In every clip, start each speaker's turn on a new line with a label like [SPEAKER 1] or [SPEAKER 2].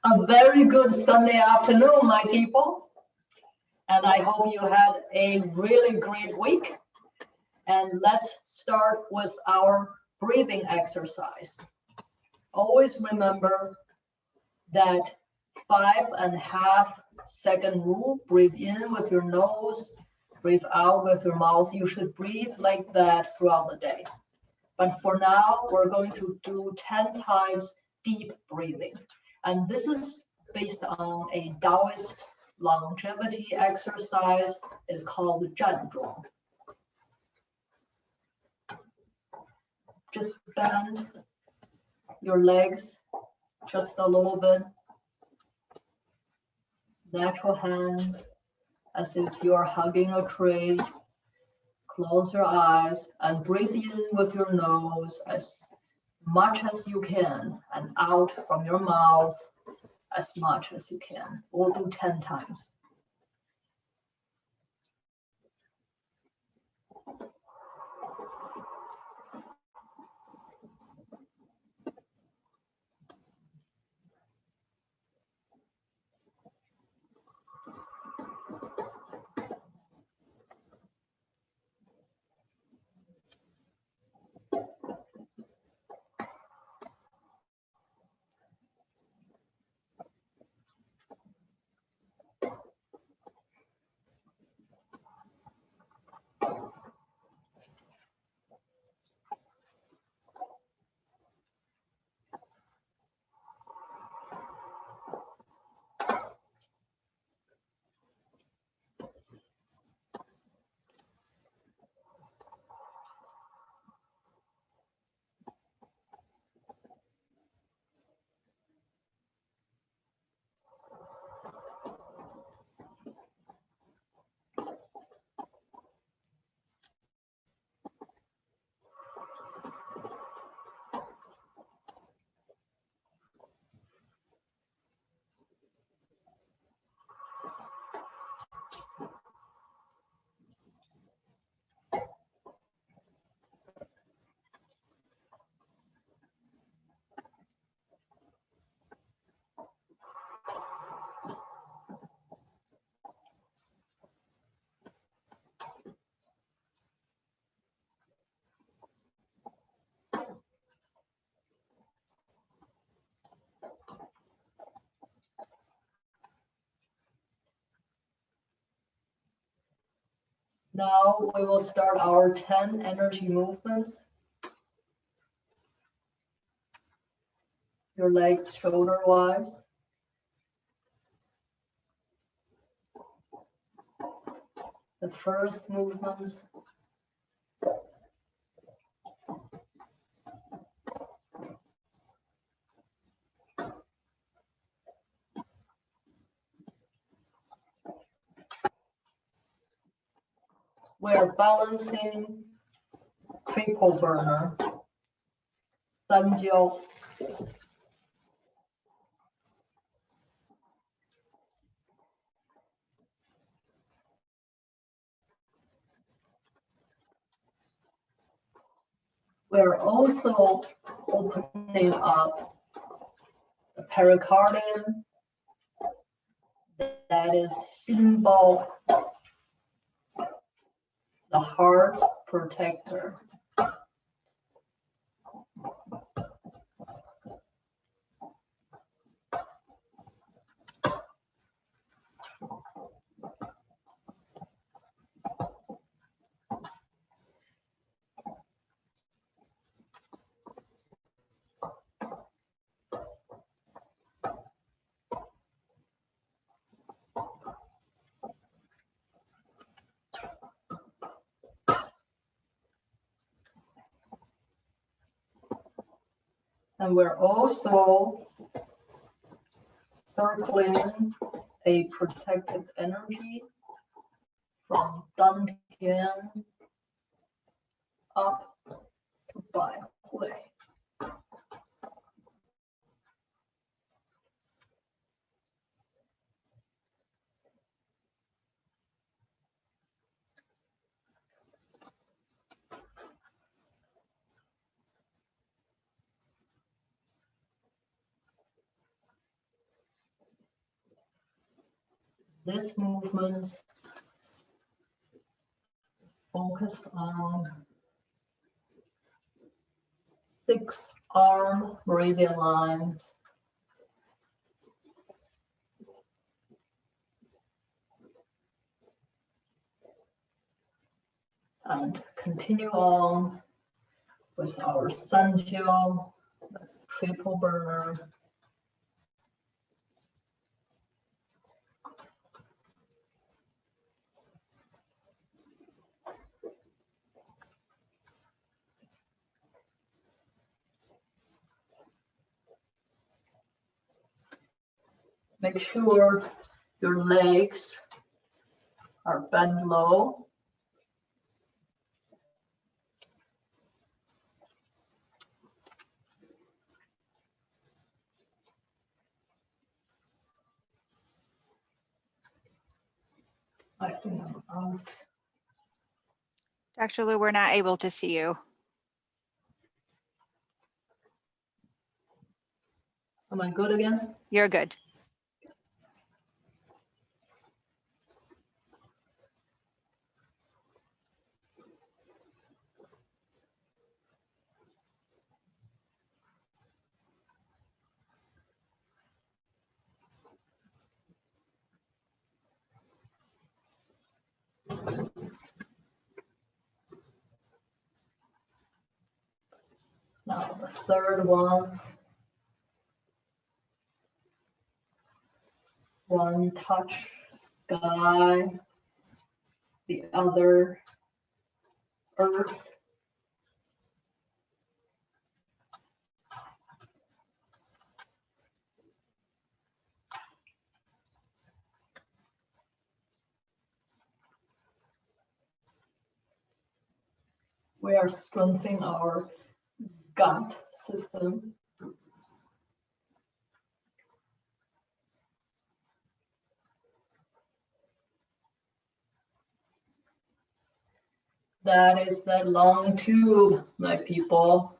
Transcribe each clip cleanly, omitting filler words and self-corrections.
[SPEAKER 1] A very good Sunday afternoon, my people. And I hope you had a really great week. And let's start with our breathing exercise. Always remember that 5.5 second rule. Breathe in with your nose, breathe out with your mouth. You should breathe like that throughout the day. But for now, we're going to do 10 times deep breathing. And this is based on a Taoist longevity exercise. It's called 站桩. Just bend your legs just a little bit. Natural hand, as if you're hugging a tree. Close your eyes and breathe in with your nose as much as you can and out from your mouth as much as you can. We'll do 10 times. Now we will start our 10 energy movements. Your legs shoulder-wise. The first movement. We're balancing triple burner, 三焦. We're also opening up the pericardium, that is symbol, the heart protector. And we're also circling a protective energy from Dantian up to Bai Hui. this movement, focus on 6 arm meridian lines. And continue on with our Sanjiao, triple burner. Make sure your legs are bent low. I think I'm out.
[SPEAKER 2] Dr. Liu, we're not able to see you.
[SPEAKER 1] Am I good again?
[SPEAKER 2] You're good.
[SPEAKER 1] Now the third one. One touch sky, the other earth. We are strengthening our gut system. That is that long tube, my people.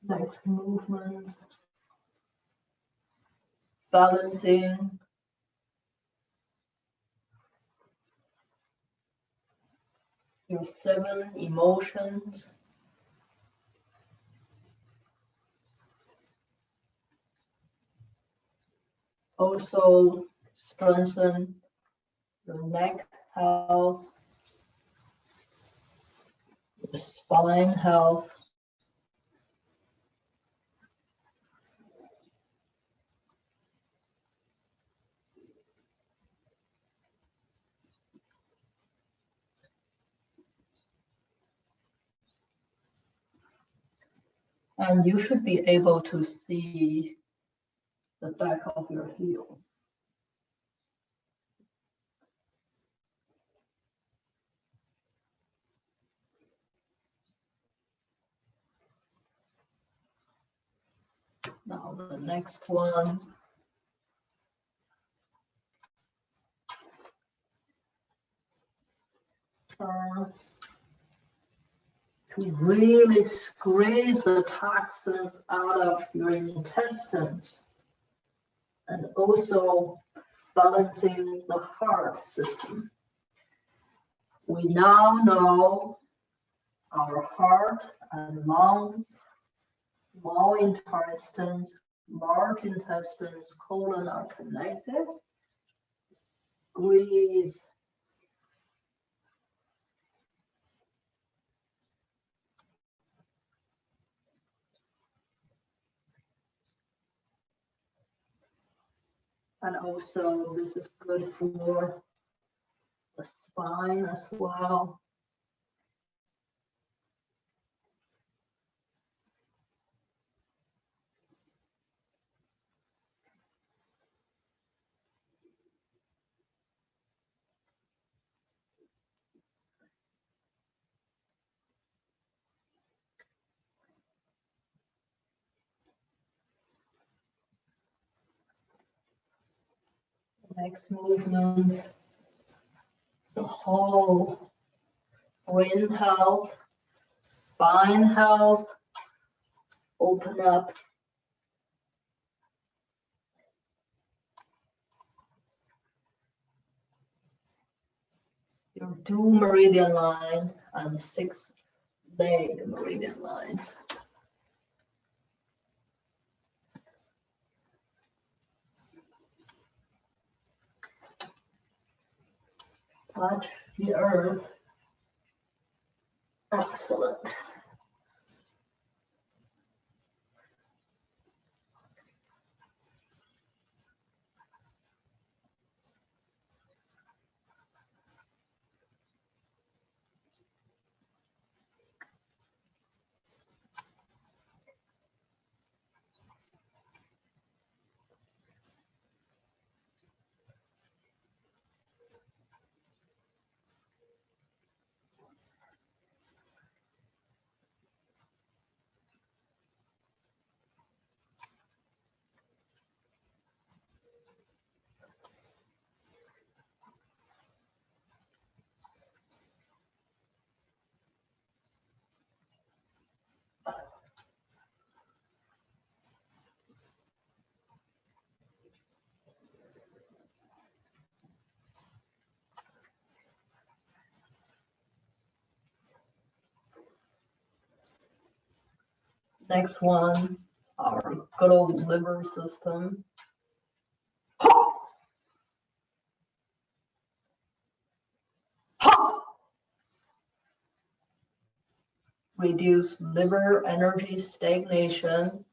[SPEAKER 1] Next movement, balancing your 7 emotions. Also strengthen your neck health, your spine health. And you should be able to see the back of your heel. Now the next one. To really squeeze the toxins out of your intestines, and also balancing the heart system. We now know our heart and lungs, small intestines, large intestines, colon are connected. Squeeze. And also this is good for the spine as well. Next movement, the whole brain health, spine health, open up. Your dual meridian line and 6 leg meridian lines. Touch the earth. Excellent. Next one, our good old liver system. Reduce liver energy stagnation.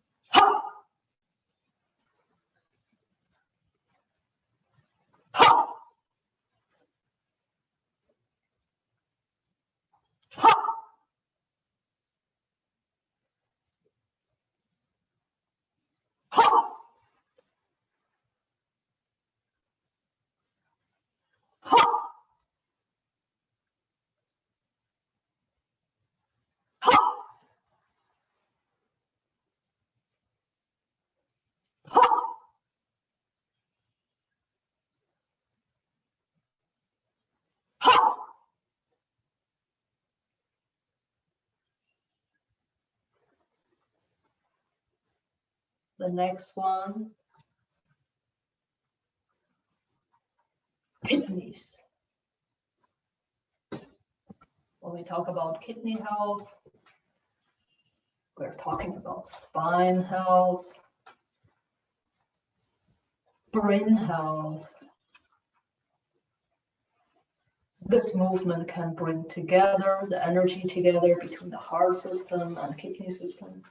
[SPEAKER 1] The next one, kidneys. When we talk about kidney health, we're talking about spine health, brain health. This movement can bring together the energy together between the heart system and kidney system.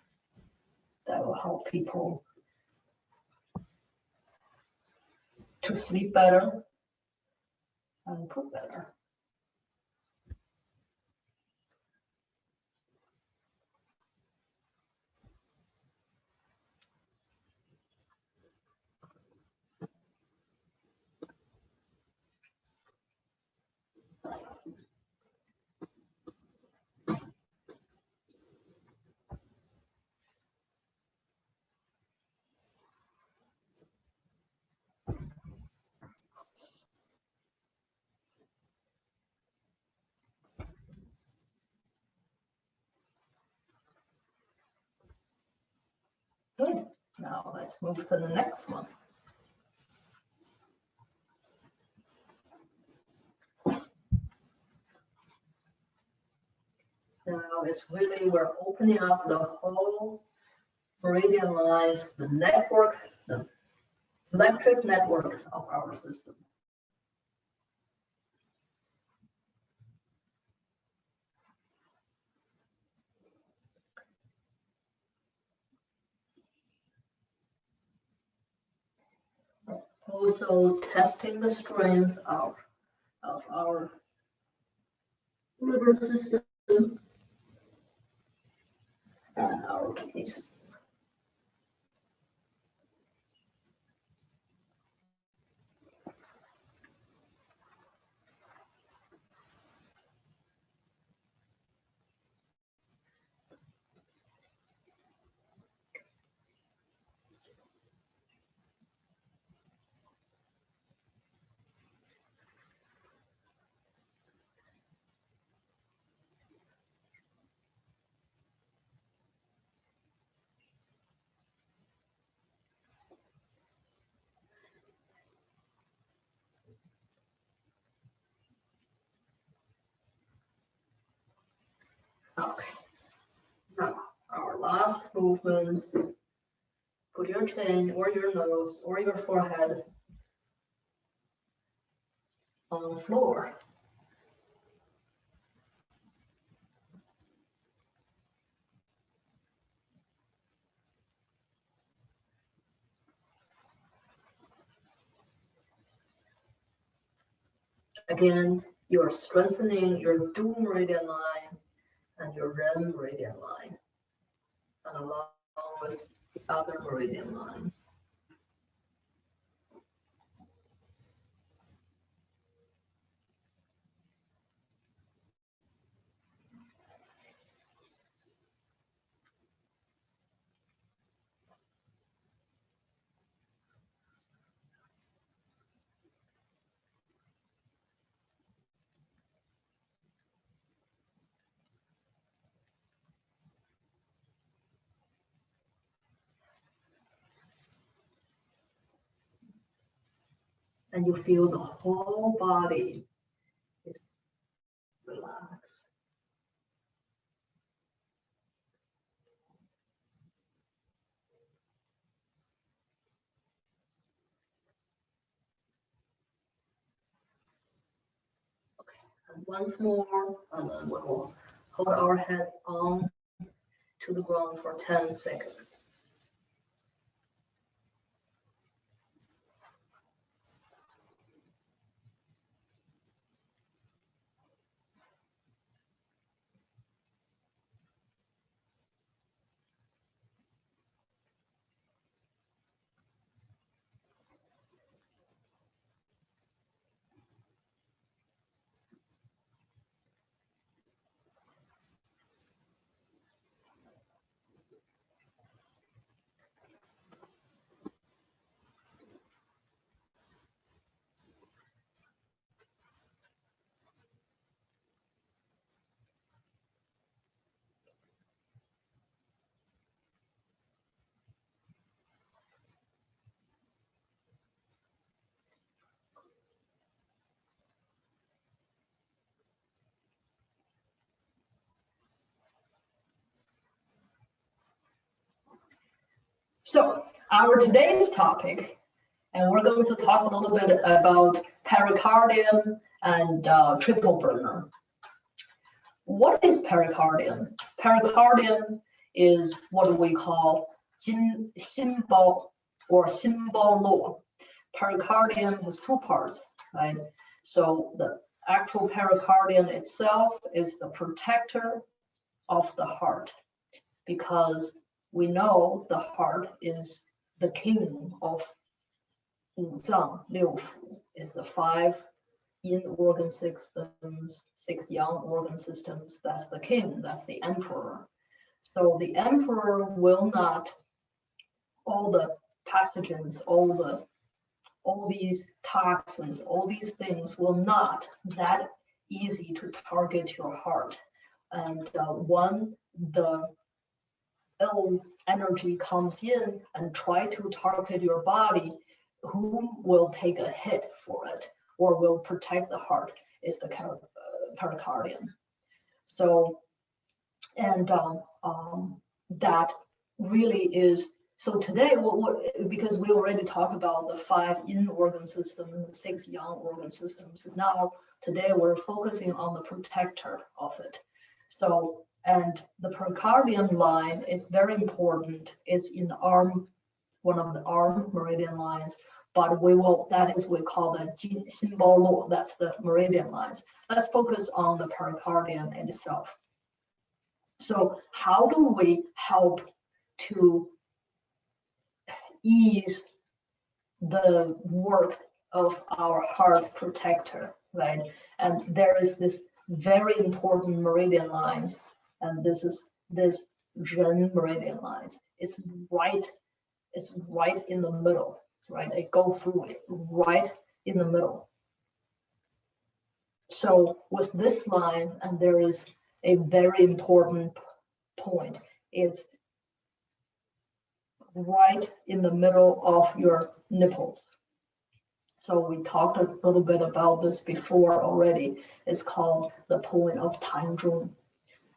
[SPEAKER 1] That will help people to sleep better and poop better. Good. Now let's move to the next one. Now now is really we're opening up the whole meridian lines, the network, the electric network of our system. Also testing the strength of our liver system and our kidneys. Okay, now our last movement, put your chin or your nose or your forehead on the floor. Again, you're strengthening your dual meridian line and your REM meridian line, and along with the other meridian line. And you feel the whole body is relaxed. Okay, and once more, and then we'll hold our head on to the ground for 10 seconds. So our today's topic, and we're going to talk a little bit about pericardium and triple burner. What is pericardium? Pericardium is what we call symbol or symbol law. Pericardium has two parts, right? So the actual pericardium itself is the protector of the heart, because we know the heart is the king of 五脏六腑, is the 5 yin organ systems, 6 yang organ systems. That's the king, that's the emperor. So the emperor will not, all the pathogens, all these toxins, all these things will not that easy to target your heart. And when the ill energy comes in and try to target your body, who will take a hit for it or will protect the heart is the pericardium. So And that really is, so today, because we already talked about the 5 in-organ systems and the 6 young organ systems, now today we're focusing on the protector of it. So, and the pericardium line is very important. It's in the arm, one of the arm meridian lines, but we call the symbol, that's the meridian lines. Let's focus on the pericardium itself. So how do we help to ease the work of our heart protector, right? And there is this very important meridian lines, and this is this Ren meridian lines. It's right in the middle, right? It goes through it right in the middle. So with this line, and there is a very important point, is right in the middle of your nipples. So we talked a little bit about this before already. It's called the point of Tanzhong.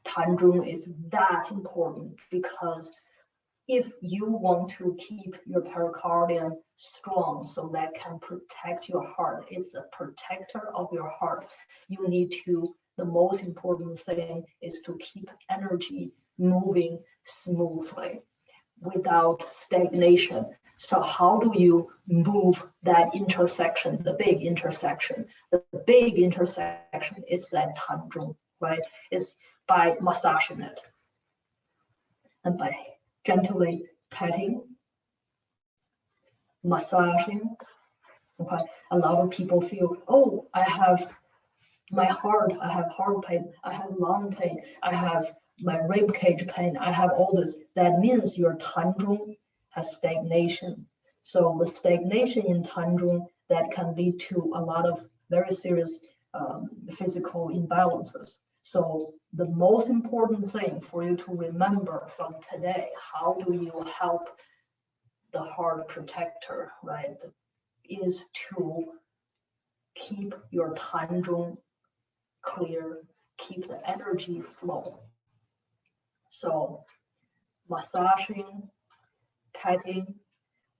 [SPEAKER 1] Tanzhong is that important because if you want to keep your pericardium strong so that can protect your heart, it's a protector of your heart. You need to, the most important thing is to keep energy moving smoothly without stagnation. So how do you move that intersection, the big intersection? The big intersection is that Tanzhong, right? It's by massaging it and by gently patting, massaging. Okay, a lot of people feel, oh, I have my heart, I have heart pain, I have lung pain, I have my rib cage pain, I have all this. That means your Tanzhong has stagnation. So the stagnation in Tanzhong, that can lead to a lot of very serious physical imbalances. So the most important thing for you to remember from today, how do you help the heart protector, right, is to keep your Tanzhong clear, keep the energy flow. So massaging, patting,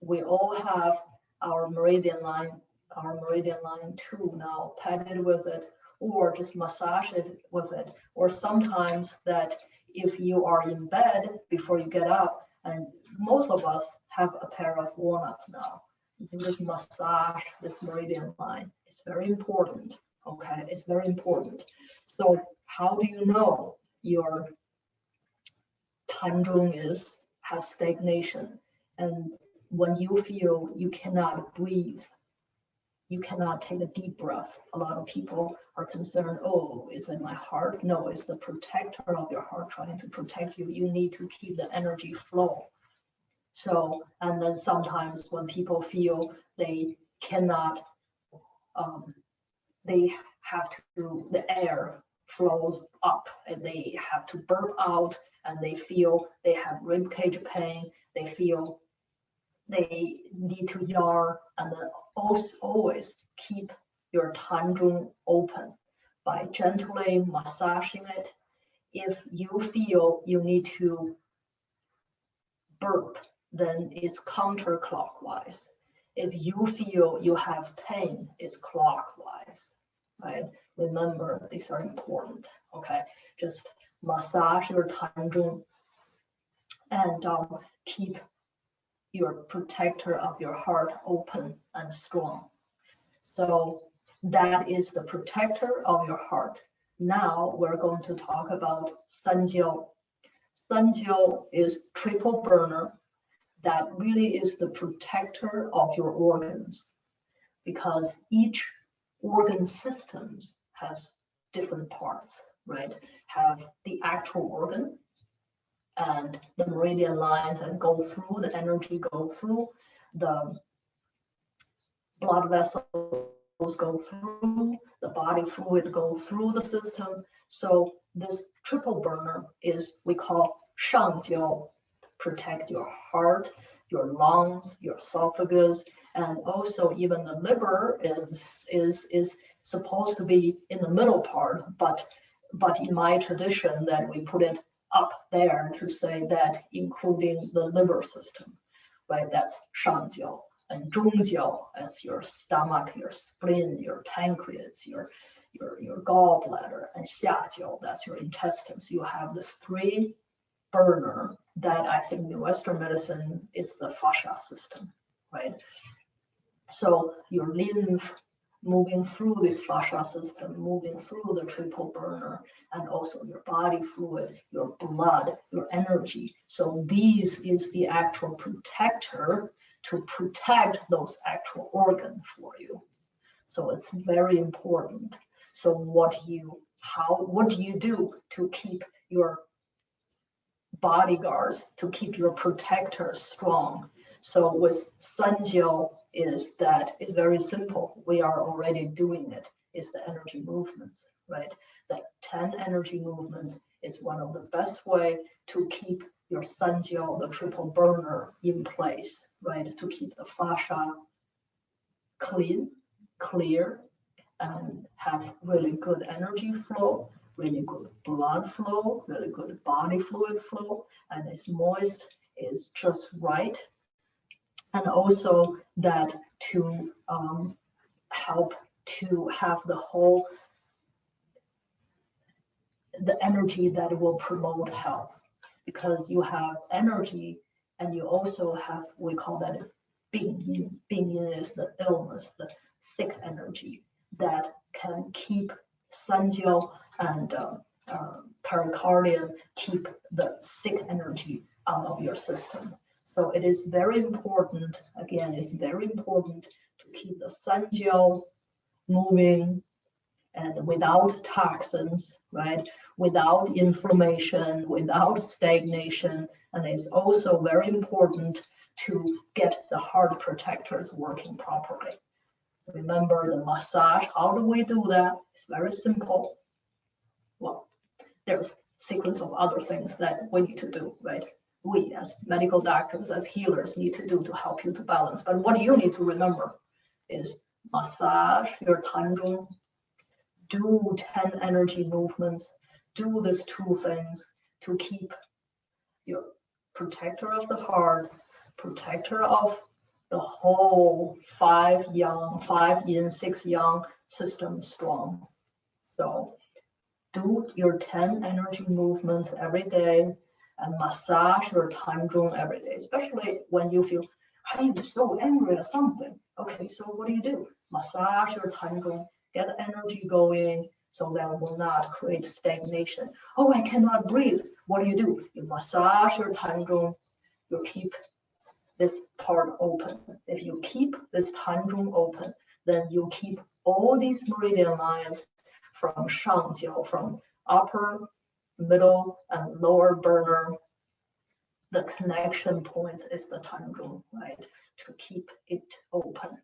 [SPEAKER 1] we all have our meridian line 2 now, pat it with it, or just massage it with it. Or sometimes that if you are in bed before you get up, and most of us have a pair of walnuts now, you can just massage this meridian line. It's very important, okay? It's very important. So how do you know your Tanzhong has stagnation? And when you feel you cannot breathe, you cannot take a deep breath. A lot of people are concerned, oh, is it my heart? No, it's the protector of your heart trying to protect you. You need to keep the energy flow. So, and then sometimes when people feel they cannot, they have to, the air flows up and they have to burp out, and they feel they have rib cage pain, they feel they need to yawn, and then always keep your Tanzhong open by gently massaging it. If you feel you need to burp, then it's counterclockwise. If you feel you have pain, it's clockwise, right? Remember, these are important, okay? Just massage your Tanzhong and keep your protector of your heart open and strong. So that is the protector of your heart. Now we're going to talk about Sanjiao. Sanjiao is triple burner. That really is the protector of your organs, because each organ systems has different parts, right? Have the actual organ, and the meridian lines that go through, the energy go through, the blood vessels go through, the body fluid go through the system. So this triple burner is, we call 上焦, protect your heart, your lungs, your esophagus, and also even the liver is supposed to be in the middle part, but in my tradition that we put it up there to say that, including the liver system, right? That's 上焦, and 中焦, that's your stomach, your spleen, your pancreas, your gallbladder, and 下焦, that's your intestines. You have this 3 burner that I think in Western medicine is the fascia system, right? So your lymph moving through this fascia system, moving through the triple burner, and also your body fluid, your blood, your energy. So these is the actual protector to protect those actual organs for you. So it's very important. So what do you do to keep your bodyguards, to keep your protectors strong? So with 三焦is very simple. We are already doing it. It's the energy movements, right? The 10 energy movements is one of the best way to keep your 三焦, the triple burner, in place, right? To keep the fascia clear, and have really good energy flow, really good blood flow, really good body fluid flow, and it's moist, is just right. And also that to help to have the energy that will promote health, because you have energy and you also have, we call that 病因. 病因 is the illness, the sick energy that can keep 三焦 and pericardium, keep the sick energy out of your system. So it is very important, again, it's very important to keep the 三焦 moving and without toxins, right? Without inflammation, without stagnation. And it's also very important to get the heart protectors working properly. Remember the massage, how do we do that? It's very simple. Well, there's a sequence of other things that we need to do, right? We as medical doctors, as healers, need to do to help you to balance. But what you need to remember is massage your 膻中, do 10 energy movements, do these 2 things to keep your protector of the heart, protector of the whole 5 yin, 6 yang system strong. So do your 10 energy movements every day and massage your 膻中 every day, especially when you feel, I'm so angry at something. Okay, so what do? Massage your 膻中, get energy going so that it will not create stagnation. Oh, I cannot breathe. What do? You massage your 膻中, you keep this part open. If you keep this 膻中 open, then you keep all these meridian lines from 上焦, from upper, middle, and lower burner. The connection point is the 膻中, right? To keep it open.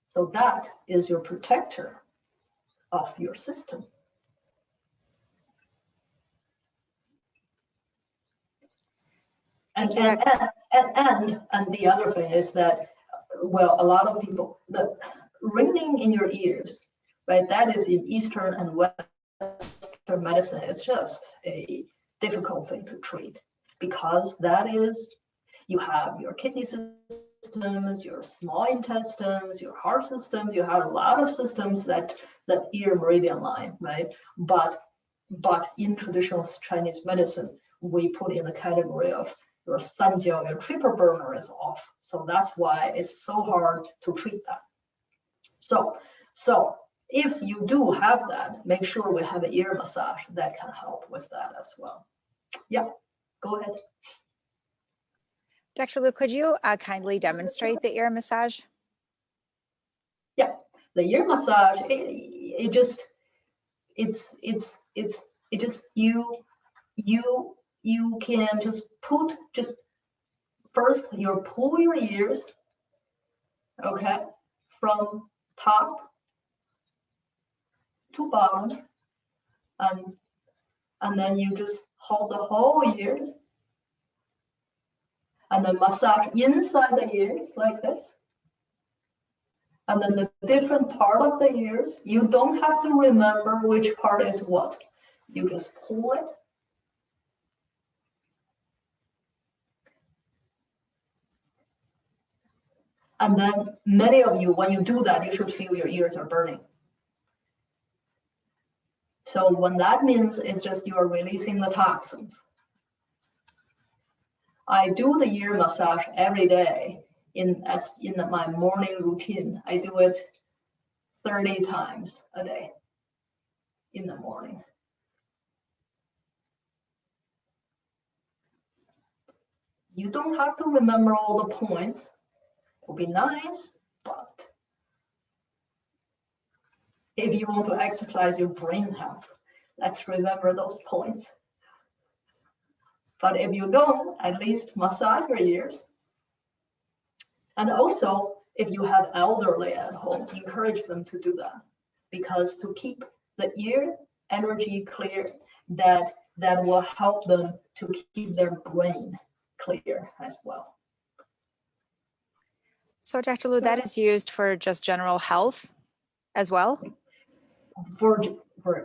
[SPEAKER 1] So that is your protector of your system. And the other thing is that, well, a lot of people, the ringing in your ears, right? That is in Eastern and Western medicine. It's just a difficult thing to treat, because that is, you have your kidney systems, your small intestines, your heart system, you have a lot of systems that ear meridian line, right? But in traditional Chinese medicine, we put in the category of your 三焦, your triple burner is off. So that's why it's so hard to treat that. So if you do have that, make sure we have an ear massage that can help with that as well. Yeah, go ahead.
[SPEAKER 2] Dr. Liu, could you kindly demonstrate the ear massage?
[SPEAKER 1] Yeah, the ear massage, you can just put, first you pull your ears, okay, from top to bottom, and then you just hold the whole ears, and then massage inside the ears like this. And then the different part of the ears, you don't have to remember which part is what. You just pull it. And then many of you, when you do that, you should feel your ears are burning. So what that means is just you are releasing the toxins. I do the ear massage every day in my morning routine. I do it 30 times a day in the morning. You don't have to remember all the points. It would be nice, but if you want to exercise your brain health, let's remember those points. But if you don't, at least massage your ears. And also, if you have elderly at home, encourage them to do that, because to keep the ear energy clear, that will help them to keep their brain clear as well.
[SPEAKER 2] So Dr. Liu, that is used for just general health as well?
[SPEAKER 1] For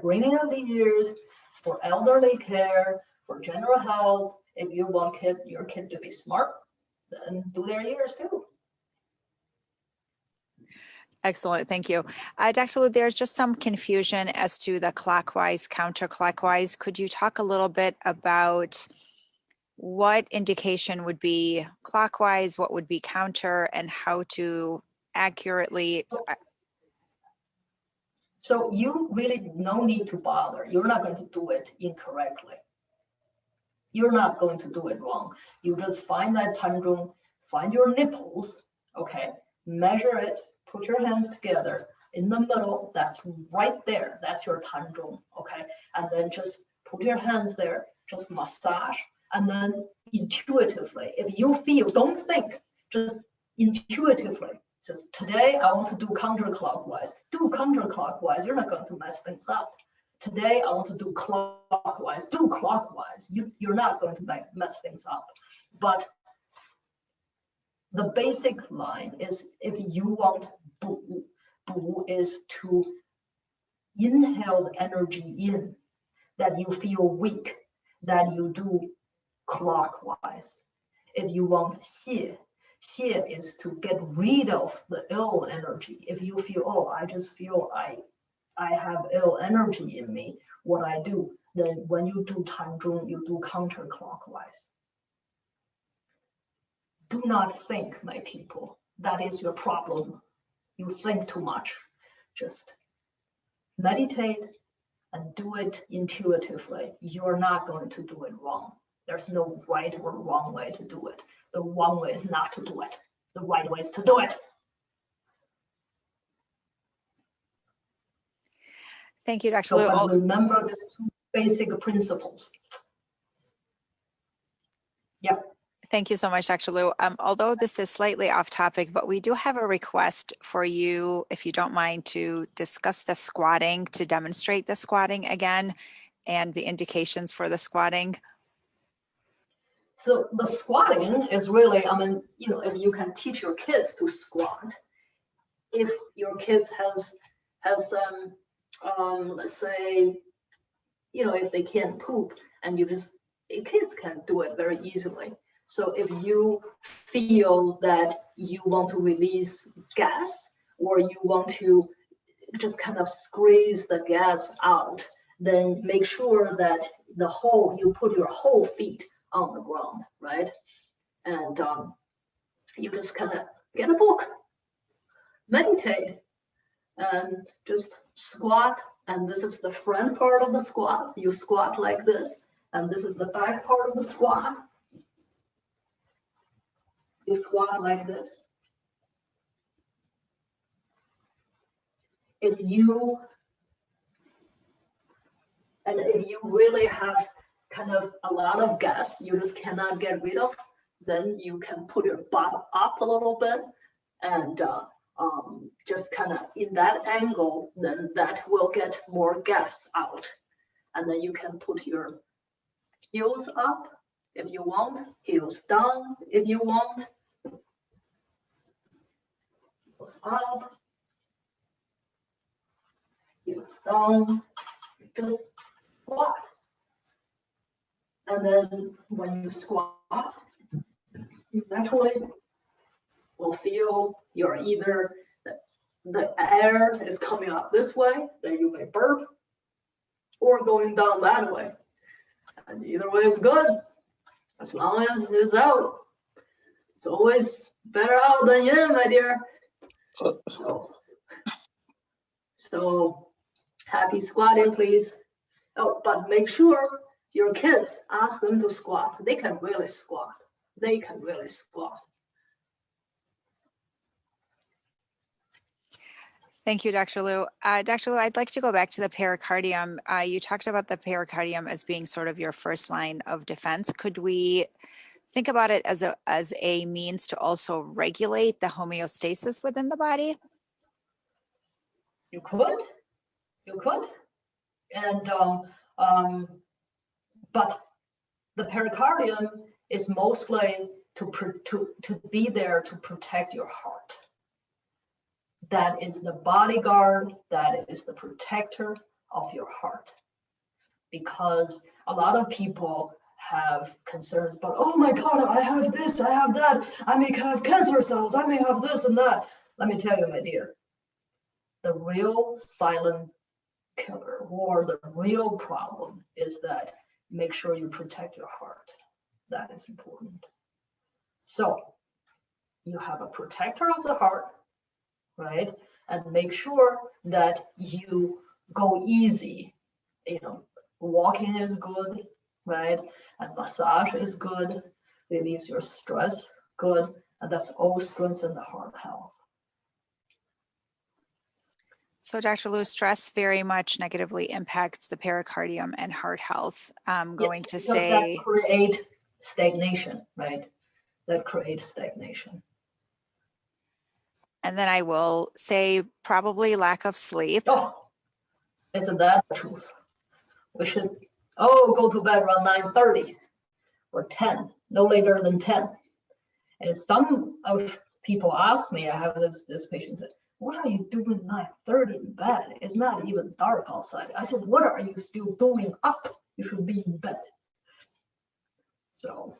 [SPEAKER 1] cleaning of the ears, for elderly care, for general health. If you want your kid to be smart, then do their ears too.
[SPEAKER 2] Excellent, thank you. Dr. Liu, there's just some confusion as to the clockwise, counterclockwise. Could you talk a little bit about what indication would be clockwise, what would be counter, and how to accurately...
[SPEAKER 1] So you really no need to bother. You're not going to do it incorrectly. You're not going to do it wrong. You just find that tandrung, find your nipples, okay? Measure it, put your hands together in the middle. That's right there. That's your tandrung, okay? And then just put your hands there, just massage, and then intuitively, if you feel, don't think, just intuitively. Just today I want to do counterclockwise. Do counterclockwise. You're not going to mess things up. Today I want to do clockwise. Do clockwise. You're not going to mess things up. But the basic line is, if you want bu is to inhale the energy in, that you feel weak, that you do clockwise. If you want xie is to get rid of the ill energy. If you feel, oh, I just feel I have ill energy in me, what I do, then when you do tandrung, you do counterclockwise. Do not think, my people. That is your problem. You think too much. Just meditate and do it intuitively. You're not going to do it wrong. There's no right or wrong way to do it. The wrong way is not to do it. The right way is to do it.
[SPEAKER 2] Thank you, Dr. Liu.
[SPEAKER 1] So remember these two basic principles. Yeah.
[SPEAKER 2] Thank you so much, Dr. Liu. Although this is slightly off topic, but we do have a request for you, if you don't mind, to discuss the squatting, to demonstrate the squatting again and the indications for the squatting.
[SPEAKER 1] So the squatting is really, I mean, you know, if you can teach your kids to squat, if your kids has let's say, you know, if they can't poop, and kids can do it very easily. So if you feel that you want to release gas, or you want to just kind of squeeze the gas out, then make sure that you put your whole feet on the ground, right? And you just kind of get a book, meditate, and just squat. And this is the front part of the squat. You squat like this, and this is the back part of the squat. You squat like this. If you really have kind of a lot of gas you just cannot get rid of, then you can put your butt up a little bit and just kind of in that angle, then that will get more gas out. And then you can put your heels up if you want, heels down if you want, heels up, heels down. Just squat. And then when you squat, you naturally will feel you're either the air is coming up this way, then you may burp, or going down that way. And either way is good, as long as it's out. It's always better out than in, my dear. So happy squatting, please. Oh, but make sure your kids, ask them to squat. They can really squat. They can really squat.
[SPEAKER 2] Thank you, Dr. Liu. Dr. Liu, I'd like to go back to the pericardium. You talked about the pericardium as being sort of your first line of defense. Could we think about it as a means to also regulate the homeostasis within the body?
[SPEAKER 1] You could. And but the pericardium is mostly to be there to protect your heart. That is the bodyguard, that is the protector of your heart. Because a lot of people have concerns about, oh my God, I have this, I have that, I may have cancer cells, I may have this and that. Let me tell you, my dear, the real silent killer or the real problem is that make sure you protect your heart. That is important. So you have a protector of the heart, right? And make sure that you go easy. You know, walking is good, right? And massage is good. Release your stress, good. And that's all strengthen the heart health.
[SPEAKER 2] So Dr. Liu, stress very much negatively impacts the pericardium and heart health. I'm going to say
[SPEAKER 1] that create stagnation, right? That creates stagnation.
[SPEAKER 2] And then I will say probably lack of sleep.
[SPEAKER 1] Oh, isn't that the truth? We should go to bed around 9:30 or 10, no later than 10. And some of people ask me, I have this patient said, what are you doing 9:30 in bed? It's not even dark outside. I said, what are you still doing up? You should be in bed. So.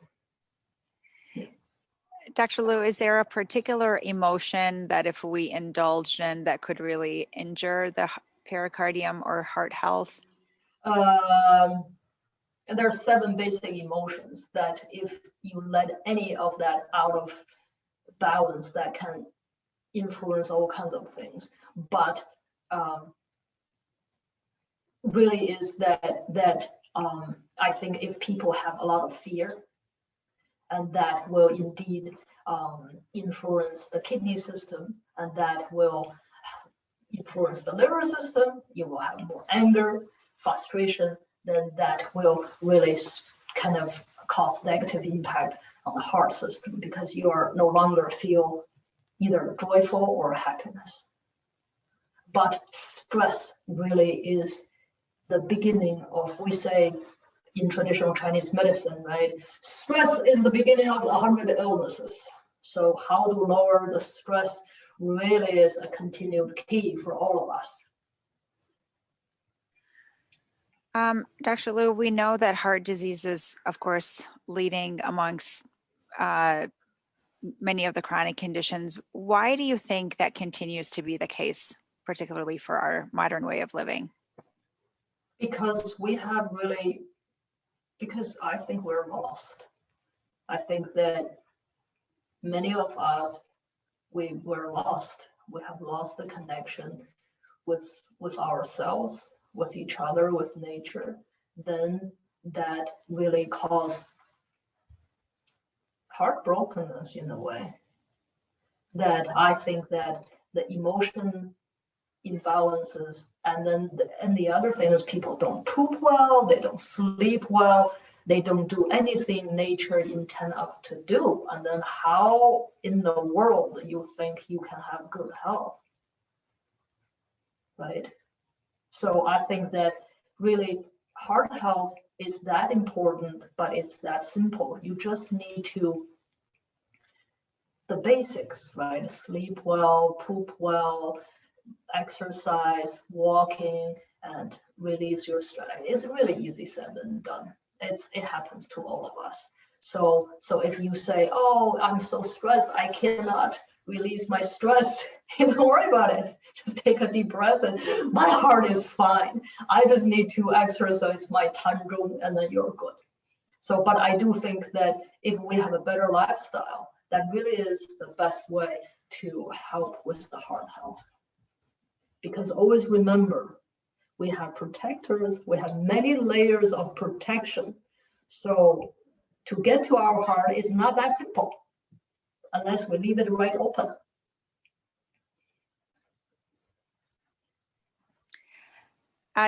[SPEAKER 2] Dr. Liu, is there a particular emotion that if we indulged in that could really injure the pericardium or heart health?
[SPEAKER 1] And there are 7 basic emotions that if you let any of that out of balance, that can influence all kinds of things. But really is that I think if people have a lot of fear, and that will indeed influence the kidney system, and that will influence the liver system. You will have more anger, frustration, then that will really kind of cause negative impact on the heart system because you are no longer feel either joyful or happiness. But stress really is the beginning of, we say in traditional Chinese medicine, right? Stress is the beginning of 100 illnesses. So how to lower the stress really is a continued key for all of us.
[SPEAKER 2] Dr. Liu, we know that heart disease is, of course, leading amongst many of the chronic conditions. Why do you think that continues to be the case, particularly for our modern way of living?
[SPEAKER 1] Because I think we're lost. I think that many of us, we're lost. We have lost the connection with ourselves, with each other, with nature. Then that really causes heartbrokenness in a way. That I think that the emotion imbalances, and the other thing is people don't poop well, they don't sleep well, they don't do anything nature intend up to do. And then how in the world you think you can have good health, right? So I think that really heart health is that important, but it's that simple. You just need to, the basics, right? Sleep well, poop well, exercise, walking, and release your stress. It's really easy said than done. It happens to all of us. So if you say, oh, I'm so stressed, I cannot release my stress, don't worry about it. Just take a deep breath and my heart is fine. I just need to exercise my Tanzhong and then you're good. So, but I do think that if we have a better lifestyle, that really is the best way to help with the heart health. Because always remember, we have protectors, we have many layers of protection. So to get to our heart is not that simple unless we leave it right open.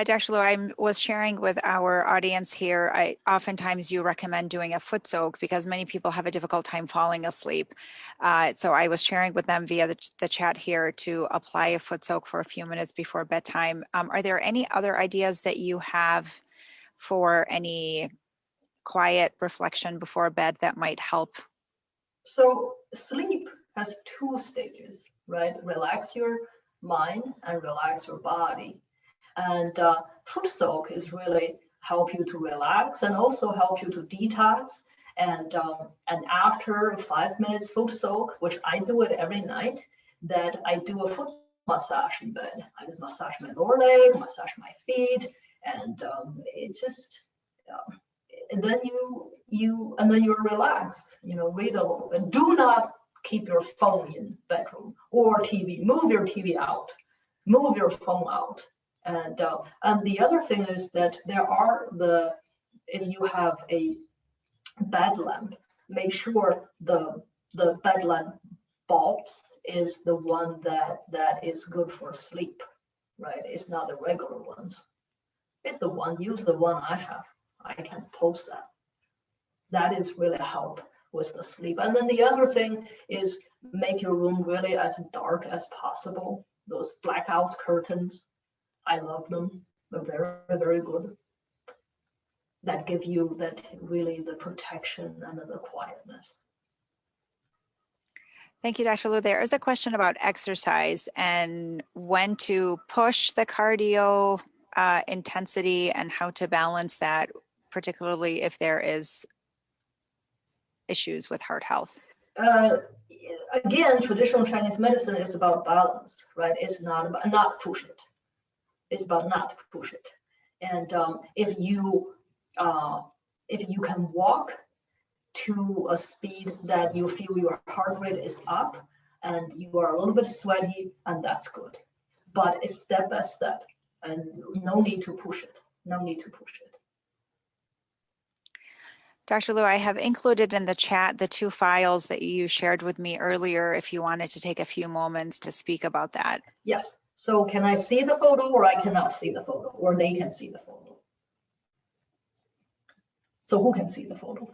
[SPEAKER 2] Dr. Lu, I was sharing with our audience here, oftentimes you recommend doing a foot soak because many people have a difficult time falling asleep. So I was sharing with them via the chat here to apply a foot soak for a few minutes before bedtime. Are there any other ideas that you have for any quiet reflection before bed that might help?
[SPEAKER 1] So sleep has two stages, right? Relax your mind and relax your body. And foot soak is really help you to relax and also help you to detox. And after 5 minutes foot soak, which I do it every night, that I do a foot massage in bed. I just massage my lower leg, massage my feet, and it just and then you're relaxed. Read a little bit. Do not keep your phone in bedroom or TV. Move your TV out. Move your phone out. And the other thing is that if you have a bed lamp, make sure the bed lamp bulbs is the one that is good for sleep, right? It's not the regular ones. It's the one, use the one I have. I can post that. That is really help with the sleep. And then the other thing is make your room really as dark as possible. Those blackout curtains, I love them. They're very, very good. That give you that really the protection and the quietness.
[SPEAKER 2] Thank you, Dr. Lu. There is a question about exercise and when to push the cardio intensity and how to balance that, particularly if there is issues with heart health.
[SPEAKER 1] Again, traditional Chinese medicine is about balance, right? It's not about not push it. It's about not push it. And if you can walk to a speed that you feel your heart rate is up and you are a little bit sweaty, and that's good. But it's step by step, and no need to push it. No need to push it.
[SPEAKER 2] Dr. Lu, I have included in the chat the 2 files that you shared with me earlier if you wanted to take a few moments to speak about that.
[SPEAKER 1] Yes. So can I see the photo or I cannot see the photo, or they can see the photo? So who can see the photo?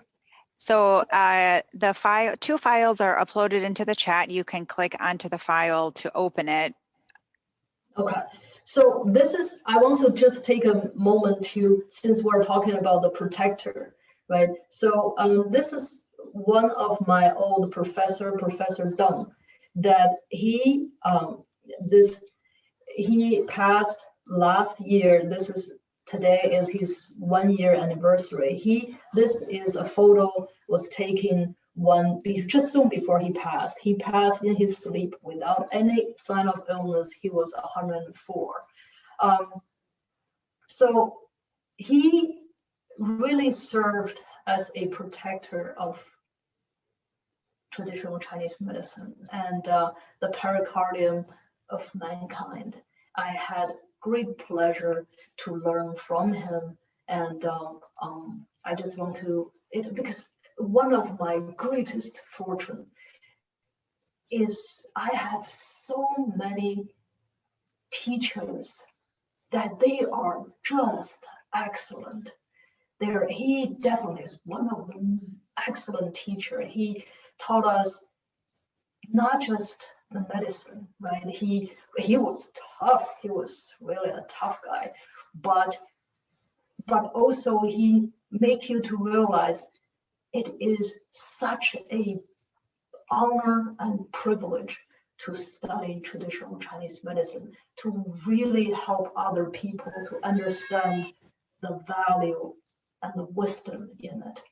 [SPEAKER 2] So the 2 files are uploaded into the chat. You can click onto the file to open it.
[SPEAKER 1] Okay. So I want to just take a moment since we're talking about the protector, right? So this is one of my old Professor Deng, that he passed last year. Today is his 1-year anniversary. This is a photo was taken just soon before he passed. He passed in his sleep without any sign of illness. He was 104. So he really served as a protector of traditional Chinese medicine and the pericardium of mankind. I had great pleasure to learn from him, and I just want to, because one of my greatest fortune is I have so many teachers that they are just excellent. He definitely is one of the excellent teacher. He taught us not just the medicine, right? He was tough. He was really a tough guy, but also he make you to realize it is such a honor and privilege to study traditional Chinese medicine, to really help other people to understand the value and the wisdom in it.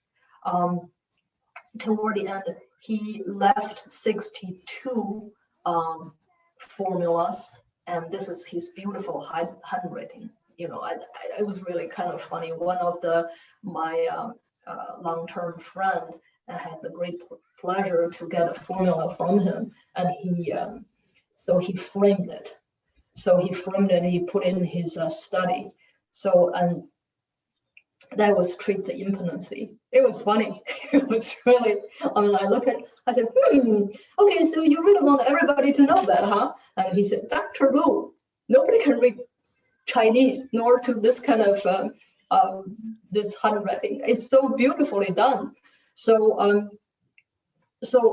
[SPEAKER 1] Toward the end, he left 62 formulas, and this is his beautiful handwriting. You know, it was really kind of funny. One of my long-term friend, I had the great pleasure to get a formula from him, and so he framed it. And he put in his study. And that was treat the impotency. It was funny. It was really, I mean, I said, okay, so you really want everybody to know that, huh? And he said, Dr. Lu, nobody can read Chinese, nor to this kind of this handwriting. It's so beautifully done. So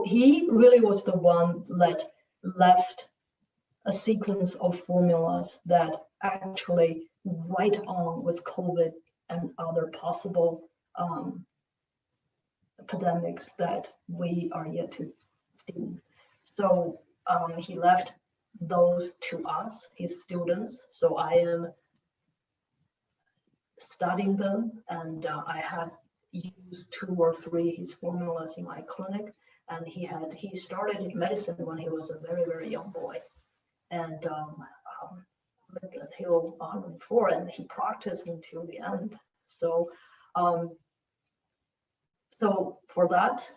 [SPEAKER 1] he really was the one that left a sequence of formulas that actually right on with COVID and other possible epidemics that we are yet to see. So he left those to us, his students. So I am studying them, and I have used 2 or 3 his formulas in my clinic. And he started medicine when he was a very, very young boy, and lived until 104, and he practiced until the end. So so for that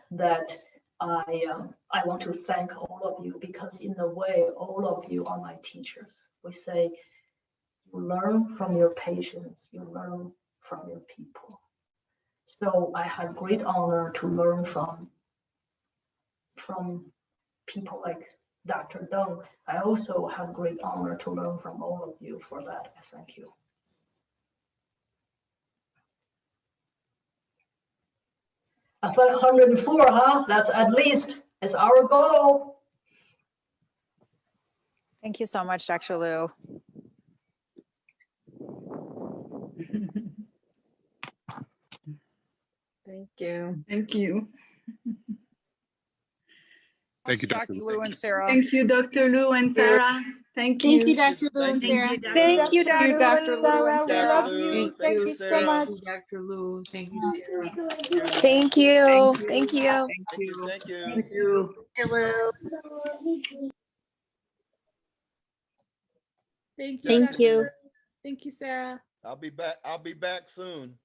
[SPEAKER 1] I want to thank all of you, because in a way all of you are my teachers. We say you learn from your patients, you learn from your people. So I have great honor to learn from people like Dr. Deng. I also have great honor to learn from all of you. For that, I thank you. I thought 104, huh? That's at least, it's our goal.
[SPEAKER 2] Thank you so much, Dr. Lu.
[SPEAKER 3] Thank you.
[SPEAKER 4] Thank you.
[SPEAKER 5] Thank you,
[SPEAKER 6] Dr. Lu and Sarah.
[SPEAKER 4] Thank you, Dr. Lu and Sarah. Thank you.
[SPEAKER 7] Thank you, Dr. Lu and Sarah.
[SPEAKER 3] Thank you,
[SPEAKER 2] Dr. Lu and
[SPEAKER 3] Lu
[SPEAKER 2] Sarah.
[SPEAKER 3] and
[SPEAKER 2] We
[SPEAKER 3] Sarah.
[SPEAKER 2] love you. Thank you so much.
[SPEAKER 7] Dr. Lu. Thank you, Sarah.
[SPEAKER 3] Thank you. Thank you.
[SPEAKER 6] Thank you.
[SPEAKER 5] Thank you.
[SPEAKER 4] Thank you.
[SPEAKER 7] Dr. Lu.
[SPEAKER 6] Thank you.
[SPEAKER 3] Thank
[SPEAKER 6] Dr.
[SPEAKER 3] you.
[SPEAKER 6] Lu. Thank you, Sarah.
[SPEAKER 5] I'll be back soon.